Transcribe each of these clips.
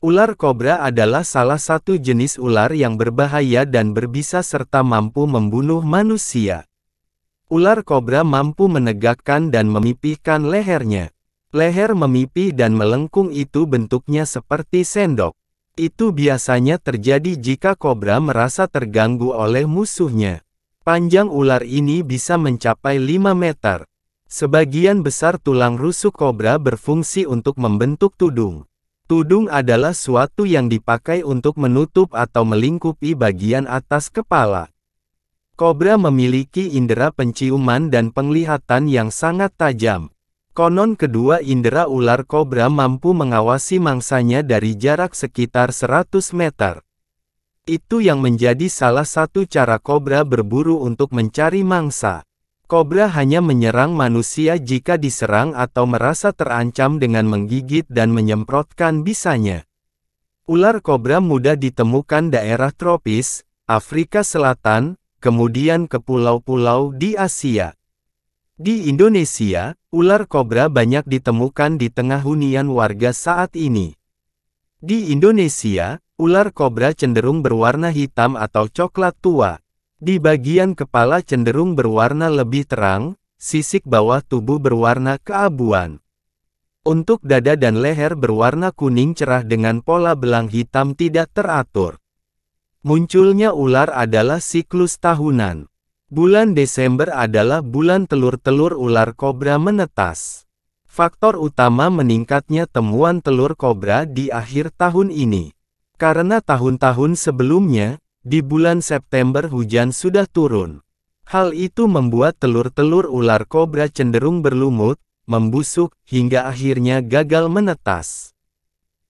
Ular kobra adalah salah satu jenis ular yang berbahaya dan berbisa serta mampu membunuh manusia. Ular kobra mampu menegakkan dan memipihkan lehernya. Leher memipih dan melengkung itu bentuknya seperti sendok. Itu biasanya terjadi jika kobra merasa terganggu oleh musuhnya. Panjang ular ini bisa mencapai 5 meter. Sebagian besar tulang rusuk kobra berfungsi untuk membentuk tudung. Tudung adalah suatu yang dipakai untuk menutup atau melingkupi bagian atas kepala. Kobra memiliki indera penciuman dan penglihatan yang sangat tajam. Konon kedua indera ular kobra mampu mengawasi mangsanya dari jarak sekitar 100 meter. Itu yang menjadi salah satu cara kobra berburu untuk mencari mangsa. Kobra hanya menyerang manusia jika diserang atau merasa terancam dengan menggigit dan menyemprotkan bisanya. Ular kobra mudah ditemukan daerah tropis, Afrika Selatan, kemudian ke pulau-pulau di Asia. Di Indonesia, ular kobra banyak ditemukan di tengah hunian warga saat ini. Di Indonesia, ular kobra cenderung berwarna hitam atau coklat tua. Di bagian kepala cenderung berwarna lebih terang, sisik bawah tubuh berwarna keabuan. Untuk dada dan leher berwarna kuning cerah dengan pola belang hitam tidak teratur. Munculnya ular adalah siklus tahunan. Bulan Desember adalah bulan telur-telur ular kobra menetas. Faktor utama meningkatnya temuan telur kobra di akhir tahun ini. Karena tahun-tahun sebelumnya, di bulan September hujan sudah turun. Hal itu membuat telur-telur ular kobra cenderung berlumut, membusuk, hingga akhirnya gagal menetas.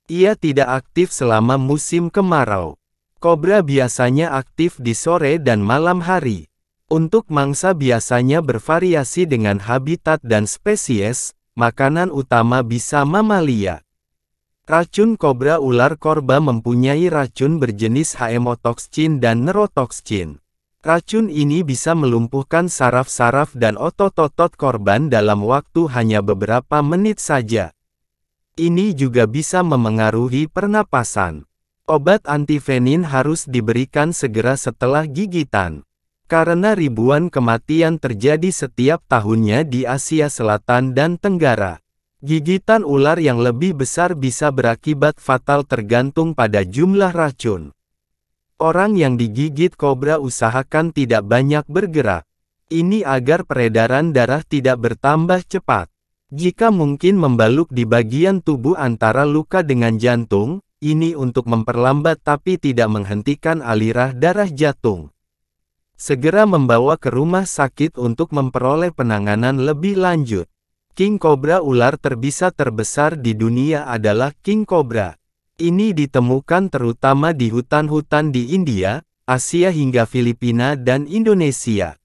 Ia tidak aktif selama musim kemarau. Kobra biasanya aktif di sore dan malam hari. Untuk mangsa biasanya bervariasi dengan habitat dan spesies, makanan utama bisa mamalia. Racun kobra ular korba mempunyai racun berjenis hemotoxin dan neurotoxin. Racun ini bisa melumpuhkan saraf-saraf dan otot-otot korban dalam waktu hanya beberapa menit saja. Ini juga bisa memengaruhi pernapasan. Obat antivenin harus diberikan segera setelah gigitan. Karena ribuan kematian terjadi setiap tahunnya di Asia Selatan dan Tenggara. Gigitan ular yang lebih besar bisa berakibat fatal tergantung pada jumlah racun. Orang yang digigit kobra usahakan tidak banyak bergerak. Ini agar peredaran darah tidak bertambah cepat. Jika mungkin membaluk di bagian tubuh antara luka dengan jantung, ini untuk memperlambat tapi tidak menghentikan aliran darah jantung. Segera membawa ke rumah sakit untuk memperoleh penanganan lebih lanjut. King Cobra ular terbisa terbesar di dunia adalah King Cobra. Ini ditemukan terutama di hutan-hutan di India, Asia hingga Filipina dan Indonesia.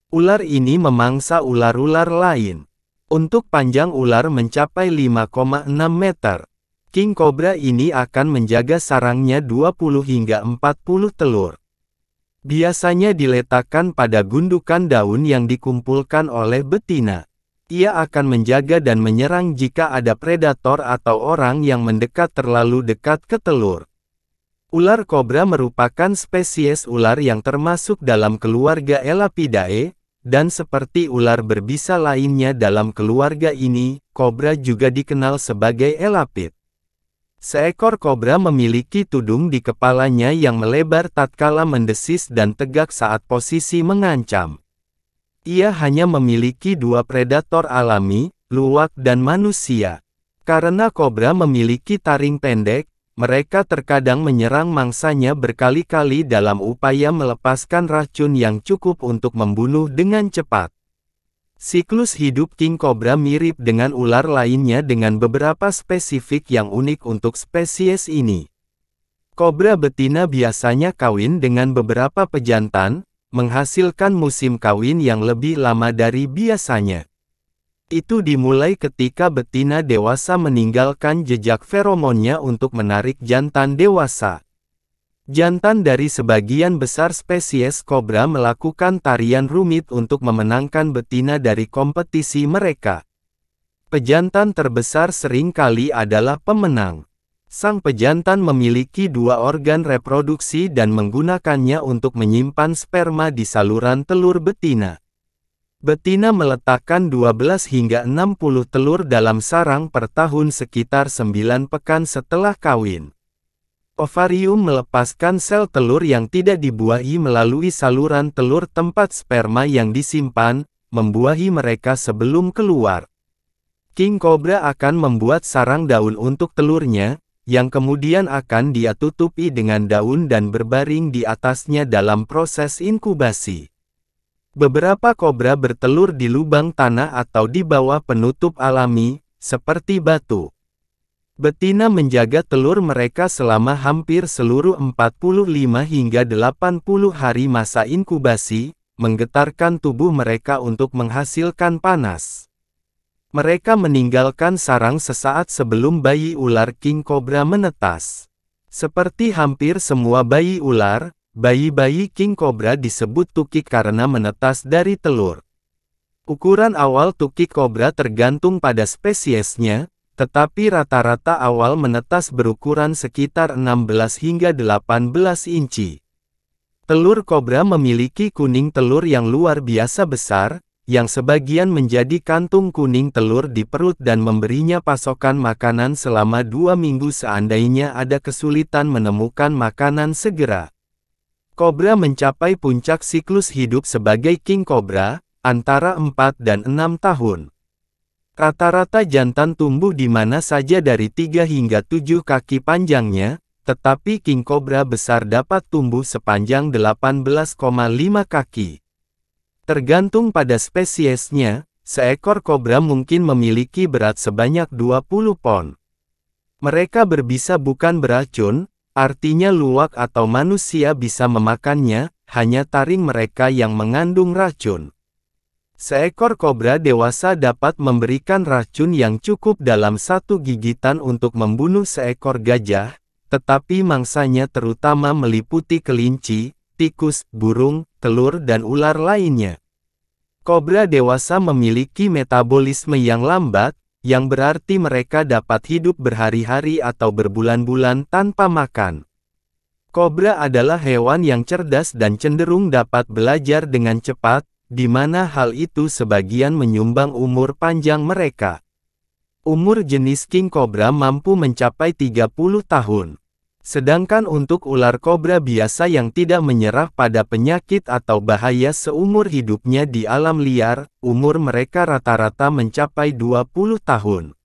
Ular ini memangsa ular-ular lain. Untuk panjang ular mencapai 5,6 meter. King Cobra ini akan menjaga sarangnya 20 hingga 40 telur. Biasanya diletakkan pada gundukan daun yang dikumpulkan oleh betina. Ia akan menjaga dan menyerang jika ada predator atau orang yang mendekat terlalu dekat ke telur. Ular kobra merupakan spesies ular yang termasuk dalam keluarga Elapidae, dan seperti ular berbisa lainnya dalam keluarga ini, kobra juga dikenal sebagai elapid. Seekor kobra memiliki tudung di kepalanya yang melebar tatkala mendesis dan tegak saat posisi mengancam. Ia hanya memiliki dua predator alami, luwak dan manusia. Karena kobra memiliki taring pendek, mereka terkadang menyerang mangsanya berkali-kali dalam upaya melepaskan racun yang cukup untuk membunuh dengan cepat. Siklus hidup King Cobra mirip dengan ular lainnya dengan beberapa spesifik yang unik untuk spesies ini. Kobra betina biasanya kawin dengan beberapa pejantan, menghasilkan musim kawin yang lebih lama dari biasanya. Itu dimulai ketika betina dewasa meninggalkan jejak feromonnya untuk menarik jantan dewasa. Jantan dari sebagian besar spesies kobra melakukan tarian rumit untuk memenangkan betina dari kompetisi mereka. Pejantan terbesar seringkali adalah pemenang. Sang pejantan memiliki dua organ reproduksi dan menggunakannya untuk menyimpan sperma di saluran telur betina. Betina meletakkan 12 hingga 60 telur dalam sarang per tahun sekitar 9 pekan setelah kawin. Ovarium melepaskan sel telur yang tidak dibuahi melalui saluran telur tempat sperma yang disimpan, membuahi mereka sebelum keluar. King cobra akan membuat sarang daun untuk telurnya, yang kemudian akan dia tutupi dengan daun dan berbaring di atasnya dalam proses inkubasi. Beberapa kobra bertelur di lubang tanah atau di bawah penutup alami, seperti batu. Betina menjaga telur mereka selama hampir seluruh 45 hingga 80 hari masa inkubasi, menggetarkan tubuh mereka untuk menghasilkan panas. Mereka meninggalkan sarang sesaat sebelum bayi ular king cobra menetas. Seperti hampir semua bayi ular, bayi-bayi king cobra disebut tukik karena menetas dari telur. Ukuran awal tukik kobra tergantung pada spesiesnya, tetapi rata-rata awal menetas berukuran sekitar 16 hingga 18 inci. Telur kobra memiliki kuning telur yang luar biasa besar, yang sebagian menjadi kantung kuning telur di perut dan memberinya pasokan makanan selama 2 minggu seandainya ada kesulitan menemukan makanan segera. Kobra mencapai puncak siklus hidup sebagai king cobra, antara 4 dan 6 tahun. Rata-rata jantan tumbuh di mana saja dari 3 hingga 7 kaki panjangnya, tetapi king cobra besar dapat tumbuh sepanjang 18,5 kaki. Tergantung pada spesiesnya, seekor kobra mungkin memiliki berat sebanyak 20 pon. Mereka berbisa bukan beracun, artinya luwak atau manusia bisa memakannya, hanya taring mereka yang mengandung racun. Seekor kobra dewasa dapat memberikan racun yang cukup dalam satu gigitan untuk membunuh seekor gajah, tetapi mangsanya terutama meliputi kelinci, tikus, burung, telur dan ular lainnya. Kobra dewasa memiliki metabolisme yang lambat, yang berarti mereka dapat hidup berhari-hari atau berbulan-bulan tanpa makan. Kobra adalah hewan yang cerdas dan cenderung dapat belajar dengan cepat, di mana hal itu sebagian menyumbang umur panjang mereka. Umur jenis king cobra mampu mencapai 30 tahun. Sedangkan untuk ular kobra biasa yang tidak menyerah pada penyakit atau bahaya seumur hidupnya di alam liar, umur mereka rata-rata mencapai 20 tahun.